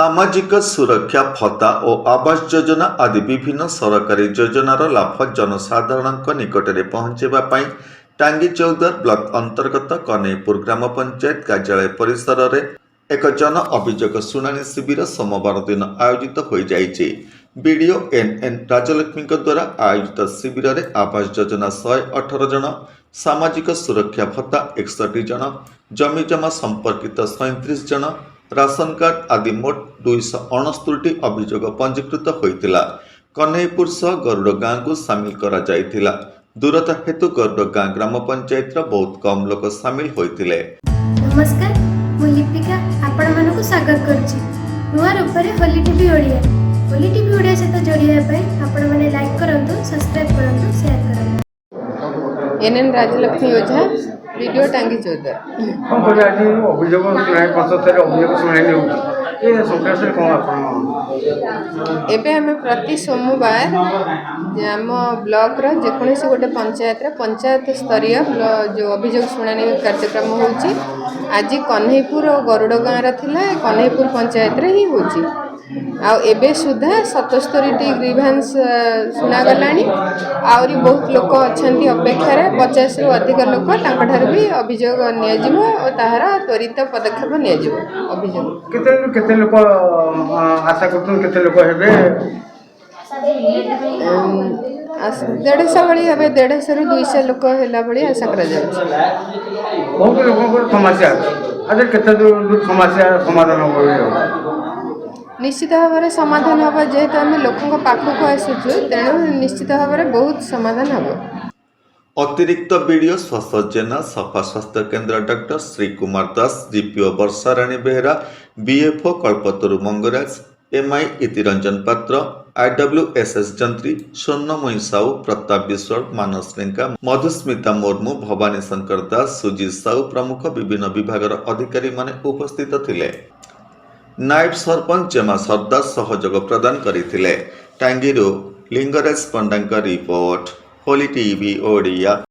सामाजिक सुरक्षा भत्ता और आवास योजना आदि विभिन्न सरकारी योजनार लाभ जनसाधारण निकट में पहुंचाई टांगी चौदर ब्लॉक अंतर्गत कन्हैपुर ग्राम पंचायत कार्यालय परिसर में एक जन अभियोग शुणाणी शिविर सोमवार दिन आयोजित हो जाइए। बीडीओ एन राजलक्ष्मी द्वारा आयोजित शिविर में आवास योजना 118 जन, सामाजिक सुरक्षा भत्ता 61 जन, जमी जमा संपर्कित 37 जन, राशन कार्ड आदि मोट 269 अभियोग पंजीकृत होता। कन्हैपुर सह गरुड़ गाँव को सामिल करा जायथिला। दूरता हेतु गरुड़ गाँव ग्राम पंचायत बहुत कम लोक सामिल होते। नमस्कार, मु लिपिका आपण मानक स्वागत करुच्ची नुआ रूप में होली टीवी ओडिया। होली टीवी ओडिया सहित जोड़ाई आपण मैंने लाइक करंतु, सब्सक्राइब करंतु, शेयर करंतु। एन राजलक्ष्मी ओझा, वीडियो टांगी चौदर। अभियोग एबे हमें प्रति सोमवार आम ब्लॉक जेकोसी गोटे पंचायत स्तरीय जो अभियोग शुणाणी कार्यक्रम होची आज कन्हैपुर और गरुड़ गाँव थिला। कन्हैपुर पंचायत रे ही होची। आ एबे सुधा 77 ग्रीभांस शुणागलानी। आहरी बहुत लोक अछंती अपेक्षा 50 रु अधिक लोक तांकठार भी अभियोग नियाजिवो और ताहार त्वरित पदक्षेप नियाजिवो। अभियोग केते लोक आशा करथुन, केते लोक हेबे 150 भली हे 150 रु 200 लोक हैला भली आशा करा जाउछ। बहुत लोक समस्या आज केते दूर समस्या समाधान हो निश्चित भाव में समाधान हम जेहेतु आम लोकों पाखक आसुचु तेणु निश्चित भाव में बहुत समाधान हम। अतिरिक्त बीडीओ स्वास्थ्य जेना, सफा स्वास्थ्य केन्द्र डॉक्टर श्री कुमार दास, जीपीओ वर्षाराणी बेहरा, बीएफओ कल्पतरु मंगराज, एमआई इतिरंजन पात्र, IWSS जंत्री, स्वर्णमयी साहू, प्रताप विश्वाल, मानस लेंका, मधुस्मिता मुर्मू, भवानी शंकर दास, सुजीत साहू प्रमुख विभिन्न विभाग अधिकारी माने उपस्थित थिले। नायब सरपंच जेमा सरदार सहयोग प्रदान करथिले। टांगीरू लिंगराज पंडांका रिपोर्ट, होली टीवी ओडिया।